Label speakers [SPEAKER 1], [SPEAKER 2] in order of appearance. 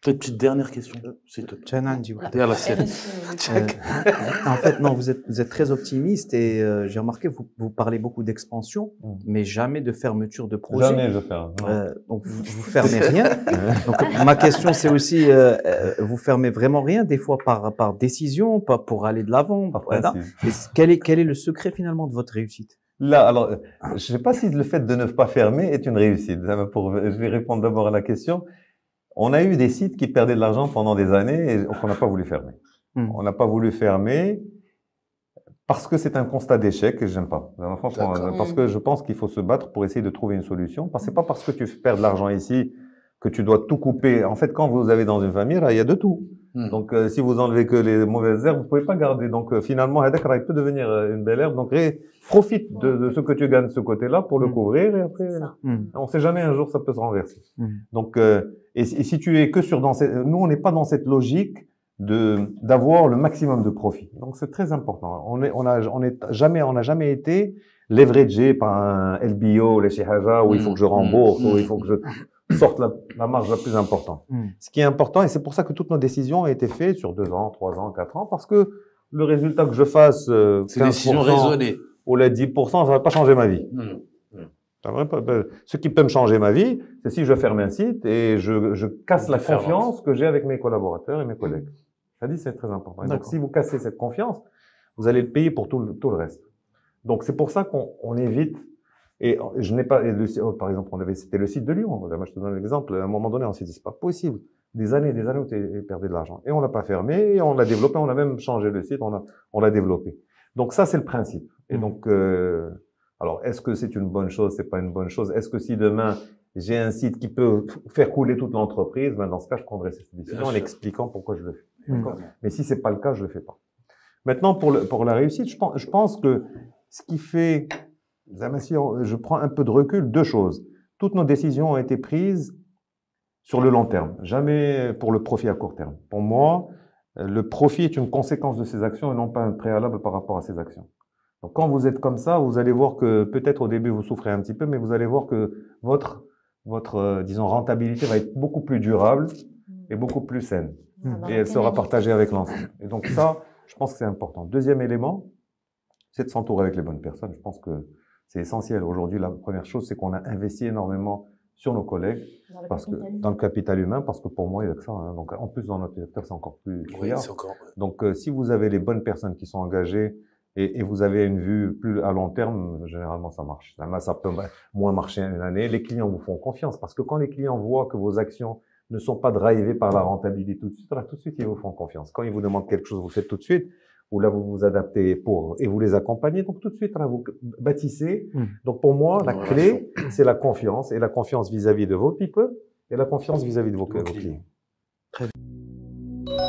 [SPEAKER 1] Petite dernière question, s'il te plaît.
[SPEAKER 2] Tiens, Andy, ouais.
[SPEAKER 1] Yalla, c'est-
[SPEAKER 2] En fait, non, vous êtes très optimiste et j'ai remarqué, vous parlez beaucoup d'expansion, mais jamais de fermeture de projet.
[SPEAKER 3] Jamais je fais un. Non.
[SPEAKER 2] Donc, vous fermez rien. Donc, ma question, c'est aussi, vous fermez vraiment rien, des fois par décision, pas pour aller de l'avant. Voilà. Et quel est le secret finalement de votre réussite?
[SPEAKER 3] Là, alors, je sais pas si le fait de ne pas fermer est une réussite. Je vais répondre d'abord à la question. On a eu des sites qui perdaient de l'argent pendant des années et qu'on n'a pas voulu fermer. On n'a pas voulu fermer parce que c'est un constat d'échec et j'aime pas. Franchement, parce que je pense qu'il faut se battre pour essayer de trouver une solution. Parce que c'est pas parce que tu perds de l'argent ici que tu dois tout couper. En fait, quand vous avez dans une famille, là, il y a de tout. Donc, si vous enlevez que les mauvaises herbes, vous pouvez pas garder. Donc, finalement, il peut devenir une belle herbe. Donc, profite de ce que tu gagnes de ce côté-là pour le couvrir et après, on sait jamais un jour ça peut se renverser. Donc, et si tu es que nous, on n'est pas dans cette logique d'avoir le maximum de profit. Donc, c'est très important. On n'a jamais été leveragé par un LBO, les Shihaja, où il faut que je rembourse, où il faut que je sorte la marge la plus importante. Ce qui est important, et c'est pour ça que toutes nos décisions ont été faites sur 2 ans, 3 ans, 4 ans, parce que le résultat que je fasse,
[SPEAKER 1] c'est une décision raisonnée.
[SPEAKER 3] Ou les 10%, ça va pas changer ma vie. Ce qui peut me changer ma vie, c'est si je ferme un site et je casse la confiance que j'ai avec mes collaborateurs et mes collègues. Ça dit, c'est très important. Et donc, si vous cassez cette confiance, vous allez le payer pour tout le reste. Donc, c'est pour ça qu'on évite. Et je n'ai pas, par exemple, c'était le site de Lyon. Moi, je te donne l'exemple. À un moment donné, on s'est dit, c'est pas possible. Des années où tu perdais de l'argent. Et on l'a pas fermé, et on l'a développé, on a même changé le site, on l'a développé. Donc, ça, c'est le principe. Et donc, alors, est-ce que c'est une bonne chose? C'est pas une bonne chose? Est-ce que si demain, j'ai un site qui peut faire couler toute l'entreprise, ben, dans ce cas, je prendrai cette décision en expliquant pourquoi je le fais. Mais si c'est pas le cas, je le fais pas. Maintenant, pour la réussite, je pense que ce qui fait, si je prends un peu de recul, 2 choses. Toutes nos décisions ont été prises sur le long terme, jamais pour le profit à court terme. Pour moi, le profit est une conséquence de ces actions et non pas un préalable par rapport à ces actions. Donc, quand vous êtes comme ça, vous allez voir que peut-être au début vous souffrez un petit peu, mais vous allez voir que votre disons rentabilité va être beaucoup plus durable et beaucoup plus saine. Et elle sera partagée avec l'ensemble. Et donc ça, je pense que c'est important. Deuxième élément, c'est de s'entourer avec les bonnes personnes. Je pense que c'est essentiel. Aujourd'hui, la première chose, c'est qu'on a investi énormément sur nos collègues, dans le capital humain, parce que pour moi, il y a que ça. Hein. Donc, en plus, dans notre secteur, c'est encore plus criard. Donc, si vous avez les bonnes personnes qui sont engagées et vous avez une vue plus à long terme, généralement, ça marche. Ça peut moins marcher une année. Les clients vous font confiance, parce que quand les clients voient que vos actions ne sont pas drivées par la rentabilité tout de suite, là, tout de suite, ils vous font confiance. Quand ils vous demandent quelque chose, vous faites tout de suite. Ou là, vous vous adaptez et vous les accompagnez. Donc, tout de suite, là, vous bâtissez. Donc, pour moi, la clé, c'est la confiance. Et la confiance vis-à-vis de vos people et la confiance vis-à-vis de vos clients. Très bien.